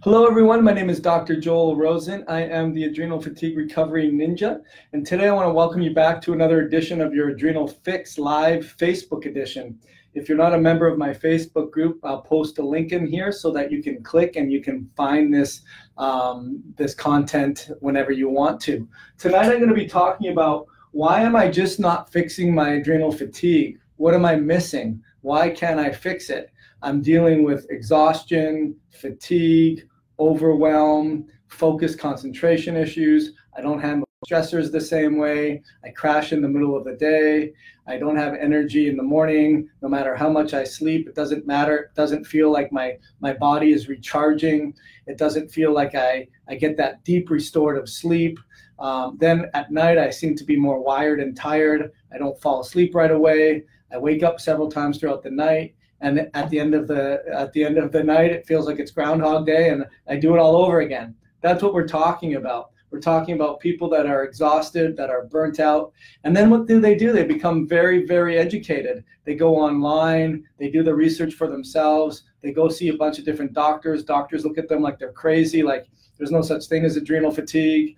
Hello everyone, my name is Dr. Joel Rosen. I am the Adrenal Fatigue Recovery Ninja, and today I want to welcome you back to another edition of your Adrenal Fix Live Facebook edition. If you're not a member of my Facebook group, I'll post a link in here so that you can click and you can find this content whenever you want to. Tonight I'm going to be talking about why am I just not fixing my adrenal fatigue? What am I missing? Why can't I fix it? I'm dealing with exhaustion, fatigue, overwhelm, focus, concentration issues. I don't handle stressors the same way. I crash in the middle of the day. I don't have energy in the morning. No matter how much I sleep, it doesn't matter. It doesn't feel like my body is recharging. It doesn't feel like I get that deep restorative sleep. Then at night, I seem to be more wired and tired. I don't fall asleep right away. I wake up several times throughout the night. And at the end of the night, it feels like it's Groundhog Day, and I do it all over again. That's what we're talking about. We're talking about people that are exhausted, that are burnt out. And then what do? They become very, very educated. They go online. They do the research for themselves. They go see a bunch of different doctors. Doctors look at them like they're crazy, like there's no such thing as adrenal fatigue.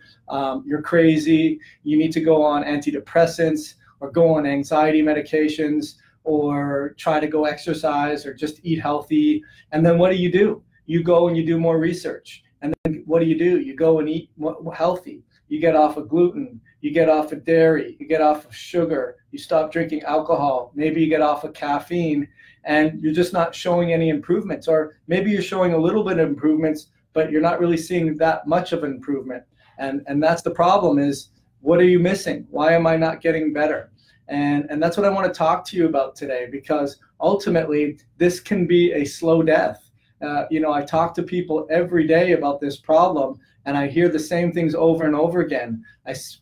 You're crazy. You need to go on antidepressants or go on anxiety medications, or try to go exercise or just eat healthy. And then what do? You go and you do more research. And then what do? You go and eat healthy. You get off of gluten. You get off of dairy. You get off of sugar. You stop drinking alcohol. Maybe you get off of caffeine, and you're just not showing any improvements. Or maybe you're showing a little bit of improvements, but you're not really seeing that much of an improvement. And that's the problem is, what are you missing? Why am I not getting better? And that's what I want to talk to you about today, because ultimately this can be a slow death. I talk to people every day about this problem, and I hear the same things over and over again.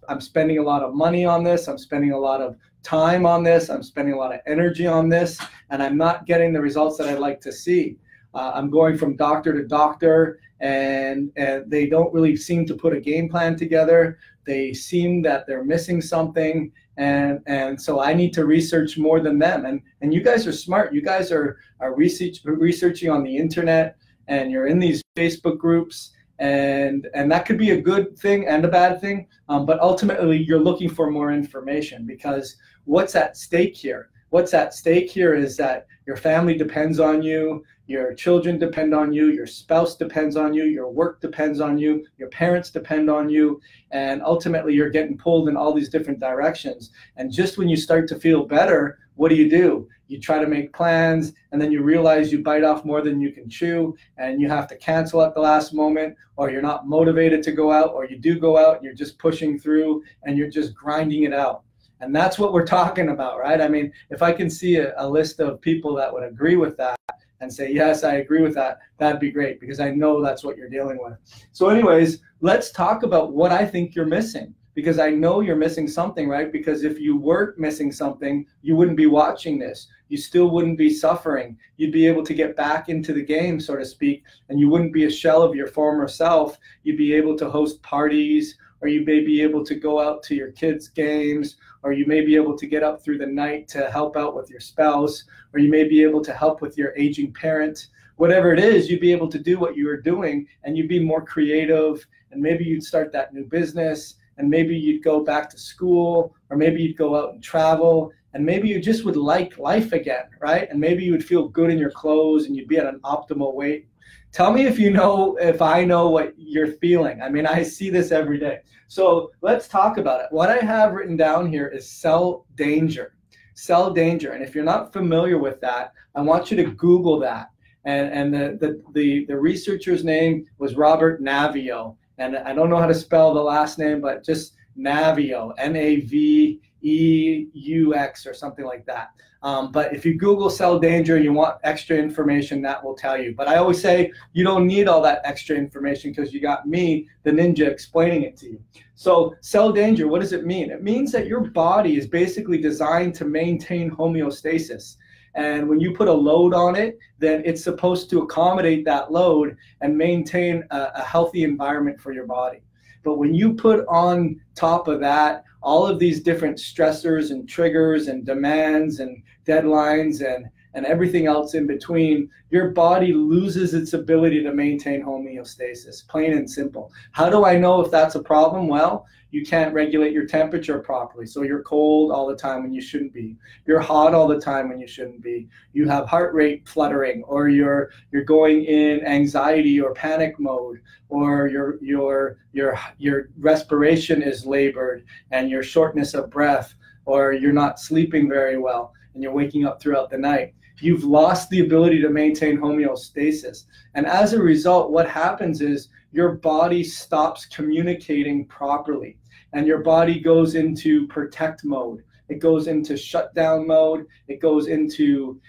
I'm spending a lot of money on this. I'm spending a lot of time on this. I'm spending a lot of energy on this, and I'm not getting the results that I'd like to see. I'm going from doctor to doctor, and they don't really seem to put a game plan together. They seem that they're missing something. And so I need to research more than them. And you guys are smart. You guys are researching on the internet, and you're in these Facebook groups, and that could be a good thing and a bad thing. But ultimately, you're looking for more information, because what's at stake here? What's at stake here is that your family depends on you, your children depend on you, your spouse depends on you, your work depends on you, your parents depend on you, and ultimately you're getting pulled in all these different directions. And just when you start to feel better, what do? You try to make plans, and then you realize you bite off more than you can chew, and you have to cancel at the last moment, or you're not motivated to go out, or you do go out and you're just pushing through and you're just grinding it out. And that's what we're talking about, right? I mean, if I can see a list of people that would agree with that and say, yes, I agree with that, that'd be great, because I know that's what you're dealing with. So anyways, let's talk about what I think you're missing, because I know you're missing something, right? Because if you weren't missing something, you wouldn't be watching this. You still wouldn't be suffering. You'd be able to get back into the game, so to speak, and you wouldn't be a shell of your former self. You'd be able to host parties, or you may be able to go out to your kids' games, or you may be able to get up through the night to help out with your spouse, or you may be able to help with your aging parent. Whatever it is, you'd be able to do what you were doing, and you'd be more creative, and maybe you'd start that new business, and maybe you'd go back to school, or maybe you'd go out and travel, and maybe you just would like life again, right? And maybe you would feel good in your clothes, and you'd be at an optimal weight. Tell me if I know what you're feeling. I mean, I see this every day. So let's talk about it. What I have written down here is cell danger. Cell danger. And if you're not familiar with that, I want you to Google that. And the researcher's name was Robert Navio. And I don't know how to spell the last name, but just Navio, Naveux or something like that. But if you Google cell danger and you want extra information, that will tell you. But I always say you don't need all that extra information, because you got me, the ninja, explaining it to you. So cell danger, what does it mean? It means that your body is basically designed to maintain homeostasis. And when you put a load on it, then it's supposed to accommodate that load and maintain a healthy environment for your body. But when you put on top of that all of these different stressors and triggers and demands and deadlines and everything else in between, your body loses its ability to maintain homeostasis, plain and simple. How do I know if that's a problem? Well, you can't regulate your temperature properly. So you're cold all the time when you shouldn't be. You're hot all the time when you shouldn't be. You have heart rate fluttering, or you're going in anxiety or panic mode, or your respiration is labored and your shortness of breath, or you're not sleeping very well and you're waking up throughout the night. You've lost the ability to maintain homeostasis. And as a result, what happens is your body stops communicating properly, and your body goes into protect mode. It goes into shutdown mode. It goes into,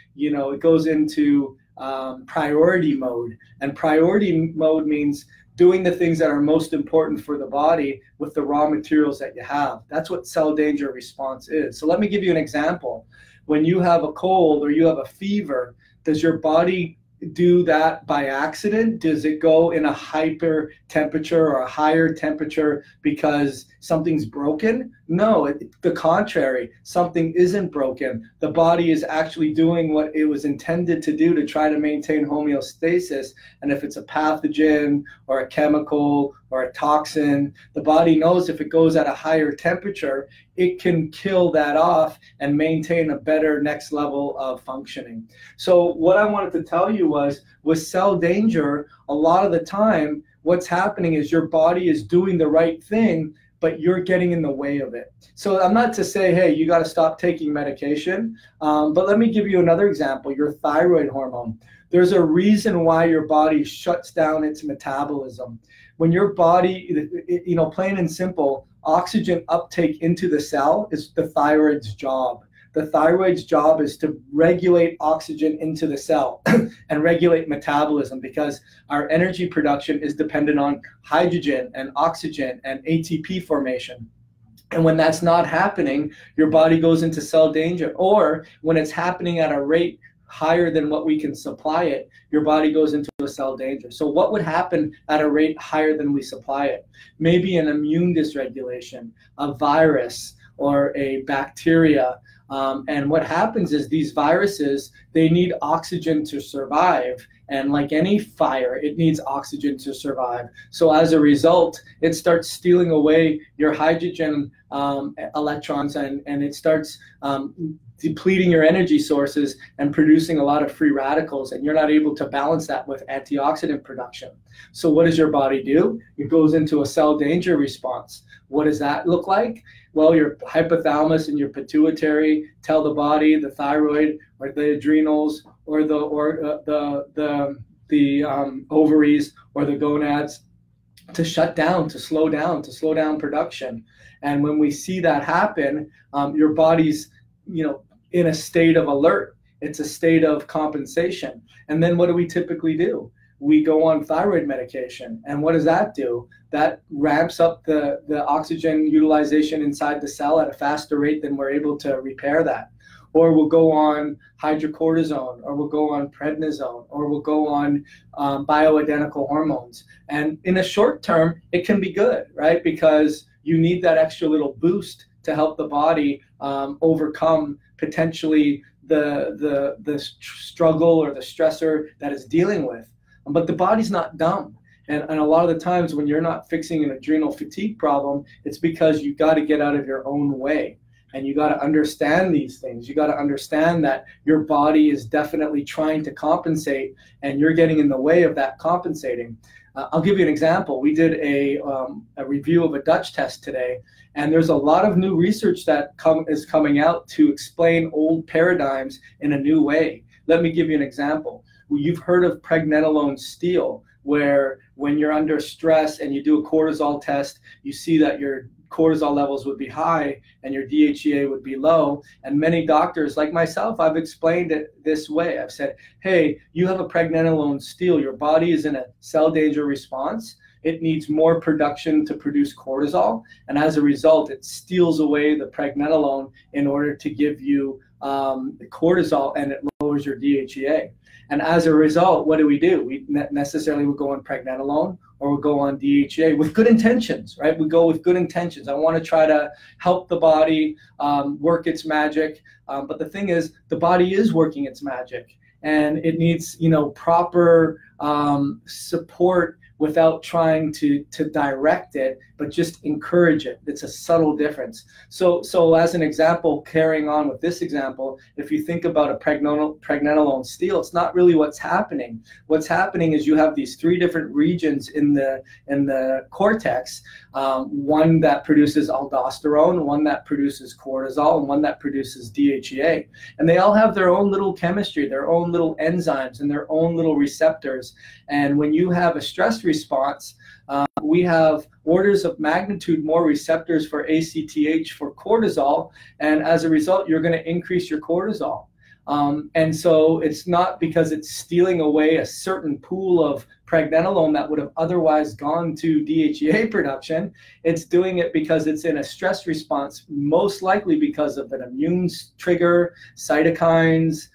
priority mode. And priority mode means doing the things that are most important for the body with the raw materials that you have. That's what cell danger response is. So let me give you an example. When you have a cold or you have a fever, does your body do that by accident? Does it go in a hyper temperature or a higher temperature because something's broken? No, the contrary. Something isn't broken. The body is actually doing what it was intended to do to try to maintain homeostasis. And if it's a pathogen or a chemical or a toxin, the body knows if it goes at a higher temperature, it can kill that off and maintain a better next level of functioning. So what I wanted to tell you was, with cell danger, a lot of the time, what's happening is your body is doing the right thing, but you're getting in the way of it. So I'm not to say, hey, you got to stop taking medication, but let me give you another example, your thyroid hormone. There's a reason why your body shuts down its metabolism. When your body, plain and simple, oxygen uptake into the cell is the thyroid's job. The thyroid's job is to regulate oxygen into the cell and regulate metabolism, because our energy production is dependent on hydrogen and oxygen and ATP formation. And when that's not happening, your body goes into cell danger. Or when it's happening at a rate higher than what we can supply it, your body goes into a cell danger. So what would happen at a rate higher than we supply it? Maybe an immune dysregulation, a virus, or a bacteria. And what happens is these viruses, they need oxygen to survive. And like any fire, it needs oxygen to survive. So as a result, it starts stealing away your hydrogen electrons, and it starts depleting your energy sources and producing a lot of free radicals, and you're not able to balance that with antioxidant production. So what does your body do? It goes into a cell danger response. What does that look like? Well, your hypothalamus and your pituitary tell the body, the thyroid or the adrenals or the ovaries or the gonads to shut down, to slow down production. And when we see that happen, your body's in a state of alert. It's a state of compensation. And then what do we typically do? We go on thyroid medication. And what does that do? That ramps up the oxygen utilization inside the cell at a faster rate than we're able to repair that. Or we'll go on hydrocortisone, or we'll go on prednisone, or we'll go on bioidentical hormones. And in a short term, it can be good, right? Because you need that extra little boost to help the body overcome potentially the struggle or the stressor that it's dealing with. But the body's not dumb. And a lot of the times when you're not fixing an adrenal fatigue problem, it's because you got to get out of your own way. And you got to understand these things. You got to understand that your body is definitely trying to compensate, and you're getting in the way of that compensating. I'll give you an example. We did a review of a Dutch test today, and there's a lot of new research that is coming out to explain old paradigms in a new way. Let me give you an example. You've heard of pregnenolone steal, where when you're under stress and you do a cortisol test, you see that your cortisol levels would be high and your DHEA would be low. And many doctors, like myself, I've explained it this way. I've said, hey, you have a pregnenolone steal. Your body is in a cell danger response. It needs more production to produce cortisol. And as a result, it steals away the pregnenolone in order to give you cortisol, and it lowers your DHEA. And as a result, what do? We necessarily would go on pregnenolone or we'll go on DHEA with good intentions, right? We go with good intentions. I want to try to help the body work its magic. But the thing is, the body is working its magic, and it needs, proper support without trying to direct it, but just encourage it. It's a subtle difference. So as an example, carrying on with this example, if you think about a pregnenolone steal, it's not really what's happening. What's happening is you have these 3 different regions in the cortex, one that produces aldosterone, one that produces cortisol, and one that produces DHEA. And they all have their own little chemistry, their own little enzymes, and their own little receptors. And when you have a stress response, we have orders of magnitude more receptors for ACTH for cortisol, and as a result, you're going to increase your cortisol. And so it's not because it's stealing away a certain pool of pregnenolone that would have otherwise gone to DHEA production. It's doing it because it's in a stress response, most likely because of an immune trigger, cytokines,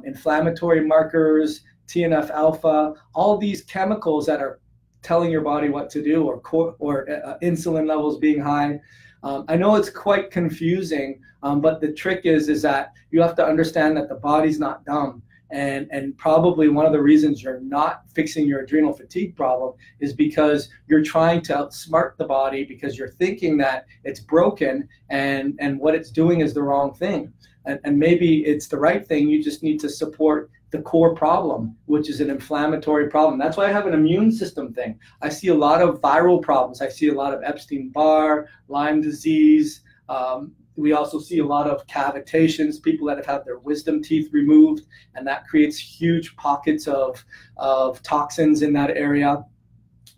inflammatory markers, TNF alpha, all these chemicals that are telling your body what to do, or insulin levels being high. I know it's quite confusing, but the trick is that you have to understand that the body's not dumb. And probably one of the reasons you're not fixing your adrenal fatigue problem is because you're trying to outsmart the body, because you're thinking that it's broken and what it's doing is the wrong thing. And maybe it's the right thing. You just need to support the core problem, which is an inflammatory problem. That's why I have an immune system thing. I see a lot of viral problems. I see a lot of Epstein-Barr, Lyme disease. We also see a lot of cavitations, people that have had their wisdom teeth removed, and that creates huge pockets of toxins in that area.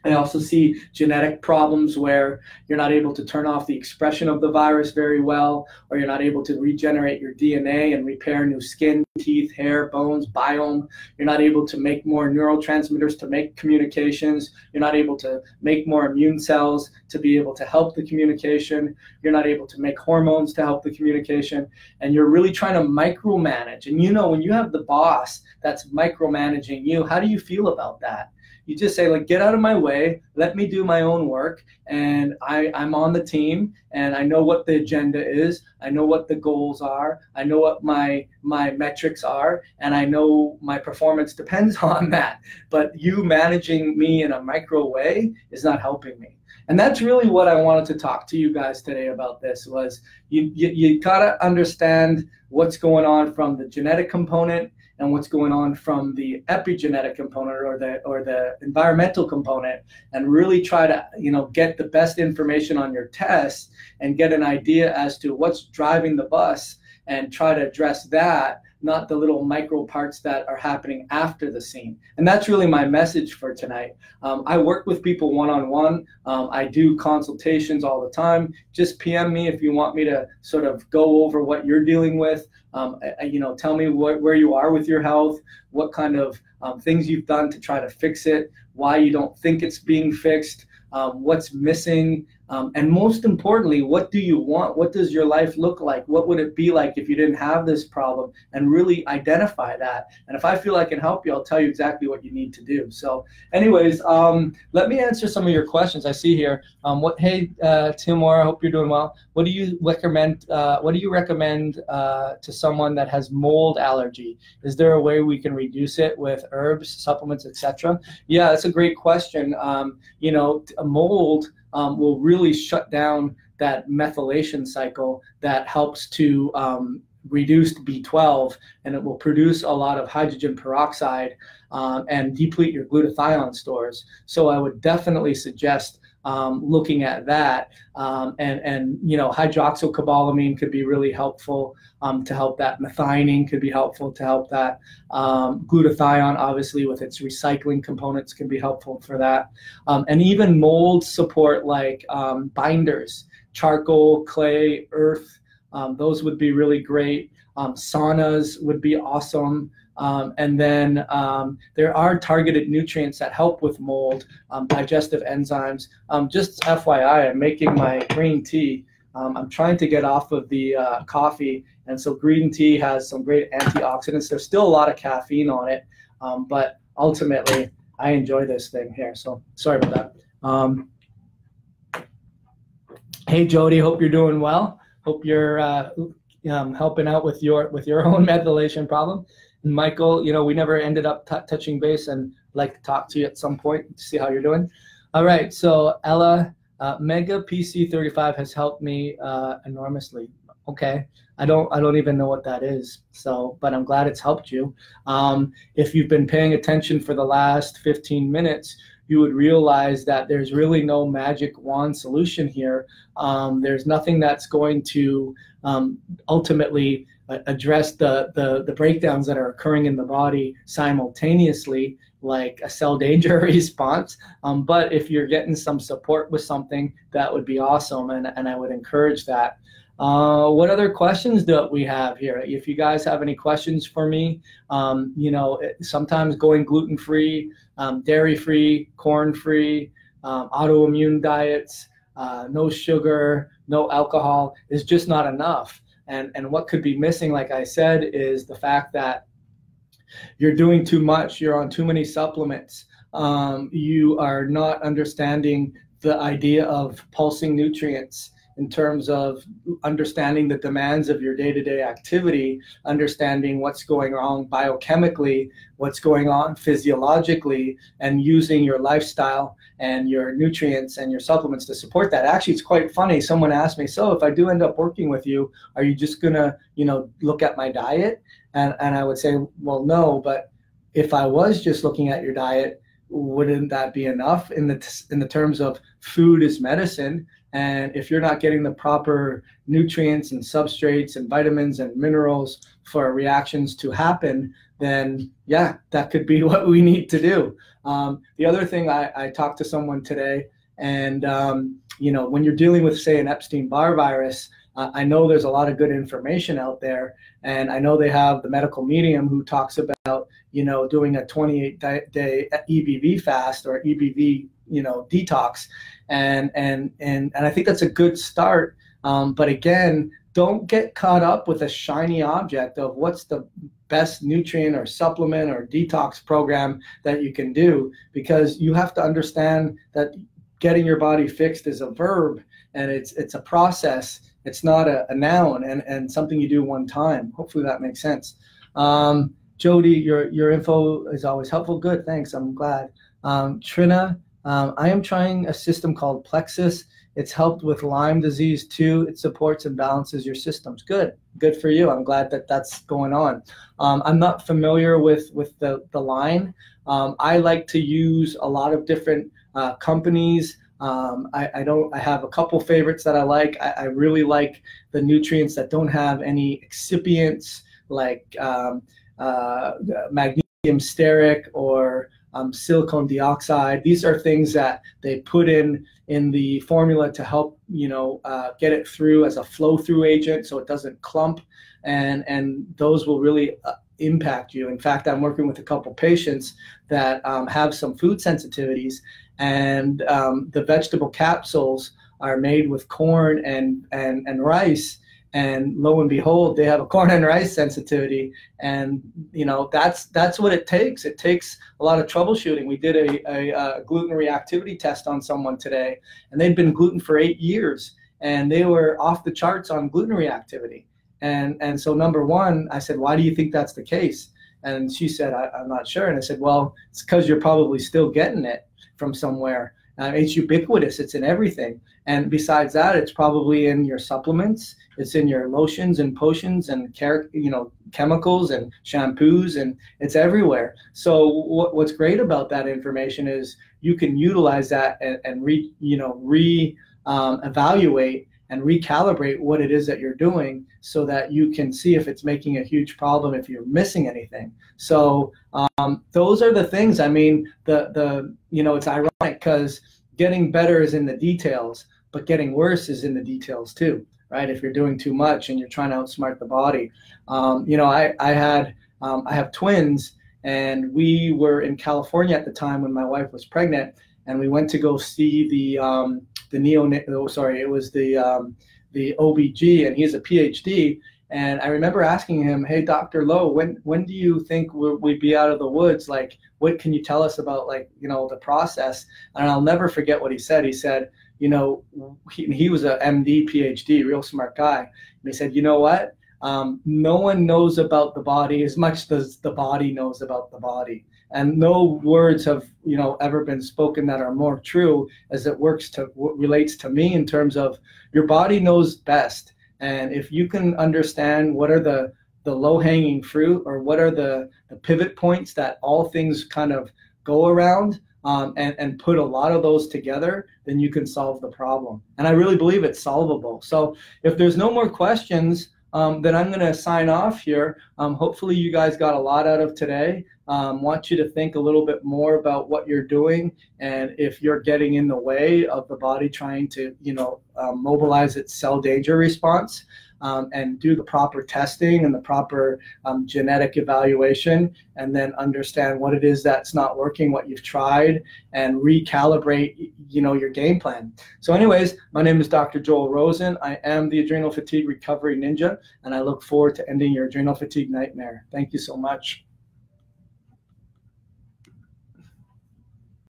I also see genetic problems where you're not able to turn off the expression of the virus very well, or you're not able to regenerate your DNA and repair new skin, teeth, hair, bones, biome. You're not able to make more neurotransmitters to make communications. You're not able to make more immune cells to be able to help the communication. You're not able to make hormones to help the communication. And you're really trying to micromanage. And when you have the boss that's micromanaging you, how do you feel about that? You just say, like, get out of my way, let me do my own work, and I'm on the team, and I know what the agenda is, I know what the goals are, I know what my metrics are, and I know my performance depends on that. But you managing me in a micro way is not helping me. And that's really what I wanted to talk to you guys today about. This was you gotta understand what's going on from the genetic component and what's going on from the epigenetic component, or the environmental component, and really try to get the best information on your tests and get an idea as to what's driving the bus, and try to address that, not the little micro parts that are happening after the scene. And that's really my message for tonight. I work with people one-on-one. I do consultations all the time. Just PM me if you want me to sort of go over what you're dealing with. Tell me where you are with your health, what kind of things you've done to try to fix it, why you don't think it's being fixed, what's missing, and most importantly, what do you want? What does your life look like? What would it be like if you didn't have this problem? And really identify that. And if I feel I can help you, I'll tell you exactly what you need to do. So anyways, let me answer some of your questions I see here. Hey, Timor, I hope you're doing well. What do you recommend to someone that has mold allergy? Is there a way we can reduce it with herbs, supplements, etc.? Yeah, that's a great question. A mold will really shut down that methylation cycle that helps to reduce B12, and it will produce a lot of hydrogen peroxide and deplete your glutathione stores. So I would definitely suggest looking at that, and hydroxycobalamin could be really helpful to help that. Methionine could be helpful to help that. Glutathione, obviously, with its recycling components, can be helpful for that. And even mold support, like binders, charcoal, clay, earth, those would be really great. Saunas would be awesome. And then there are targeted nutrients that help with mold, digestive enzymes. Just FYI, I'm making my green tea. I'm trying to get off of the coffee, and so green tea has some great antioxidants. There's still a lot of caffeine on it, But ultimately, I enjoy this thing here. So sorry about that. Hey, Jody, hope you're doing well. Hope you're helping out with your own methylation problem. And Michael, we never ended up touching base, and I'd like to talk to you at some point to see how you're doing. All right, so Ella, Mega PC35 has helped me enormously. Okay, I don't even know what that is. So, but I'm glad it's helped you. If you've been paying attention for the last 15 minutes, you would realize that there's really no magic wand solution here. There's nothing that's going to ultimately address the breakdowns that are occurring in the body simultaneously, like a cell danger response. But if you're getting some support with something, that would be awesome, and I would encourage that. What other questions do we have here? If you guys have any questions for me, sometimes going gluten-free, dairy-free, corn-free, autoimmune diets, no sugar, no alcohol is just not enough. And what could be missing, like I said, is the fact that you're doing too much, you're on too many supplements, you are not understanding the idea of pulsing nutrients in terms of understanding the demands of your day-to-day activity, understanding what's going on biochemically, what's going on physiologically, and using your lifestyle and your nutrients and your supplements to support that. Actually, it's quite funny. Someone asked me, so if I do end up working with you, are you just gonna, look at my diet? And I would say, well, no, but if I was just looking at your diet, wouldn't that be enough in the terms of food is medicine? And if you're not getting the proper nutrients and substrates and vitamins and minerals for reactions to happen, then yeah, that could be what we need to do. The other thing, I talked to someone today, and when you're dealing with, say, an Epstein-Barr virus, I know there's a lot of good information out there, and I know they have the medical medium who talks about, doing a 28-day EBV fast or EBV, detox, and I think that's a good start. But again, don't get caught up with a shiny object of what's the best nutrient or supplement or detox program that you can do, because you have to understand that getting your body fixed is a verb, and it's a process. It's not a noun and something you do one time. Hopefully that makes sense. Jody, your info is always helpful. Good, thanks. I'm glad. Trina, I am trying a system called Plexus. It's helped with Lyme disease too. It supports and balances your systems. Good for you. I'm glad that that's going on. I'm not familiar with the line. I like to use a lot of different companies. I have a couple favorites that I like. I really like the nutrients that don't have any excipients, like magnesium stearic or silicone dioxide. These are things that they put in the formula to help get it through as a flow through agent, so it doesn't clump, and those will really impact you. In fact, I'm working with a couple patients that have some food sensitivities, and the vegetable capsules are made with corn and rice, and lo and behold, they have a corn and rice sensitivity. And that's what it takes. It takes a lot of troubleshooting. We did a gluten reactivity test on someone today, and they'd been gluten for 8 years, and they were off the charts on gluten reactivity. And so number one, I said, why do you think that's the case? And she said, I'm not sure. And I said, well, it's because you're probably still getting it from somewhere. It's ubiquitous. It's in everything. And besides that, it's probably in your supplements. It's in your lotions and potions and chemicals and shampoos, and it's everywhere. So what's great about that information is you can utilize that and evaluate and recalibrate what it is that you're doing, so that you can see if it's making a huge problem, if you're missing anything. So those are the things. I mean, it's ironic because getting better is in the details, but getting worse is in the details too, right? If you're doing too much and you're trying to outsmart the body. I have twins, and we were in California at the time when my wife was pregnant, and we went to go see the OBG, and he's a PhD, And I remember asking him, hey, Dr. Lowe, when do you think we'd be out of the woods? Like, what can you tell us about, like, you know, the process? And I'll never forget what he said. He said, you know, he was a MD, PhD, real smart guy. And he said, you know what? No one knows about the body as much as the body knows about the body. And no words have, you know, ever been spoken that are more true as it relates to me in terms of your body knows best. And if you can understand what are the low-hanging fruit, or what are the pivot points that all things kind of go around, and put a lot of those together, then you can solve the problem. And I really believe it's solvable. So if there's no more questions, then I'm going to sign off here. Hopefully you guys got a lot out of today. Want you to think a little bit more about what you're doing, and if you're getting in the way of the body trying to, you know, mobilize its cell danger response, and do the proper testing and the proper genetic evaluation, and then understand what it is that's not working, what you've tried, and recalibrate, you know, your game plan. So anyways, my name is Dr. Joel Rosen. I am the Adrenal Fatigue Recovery Ninja, and I look forward to ending your adrenal fatigue nightmare. Thank you so much.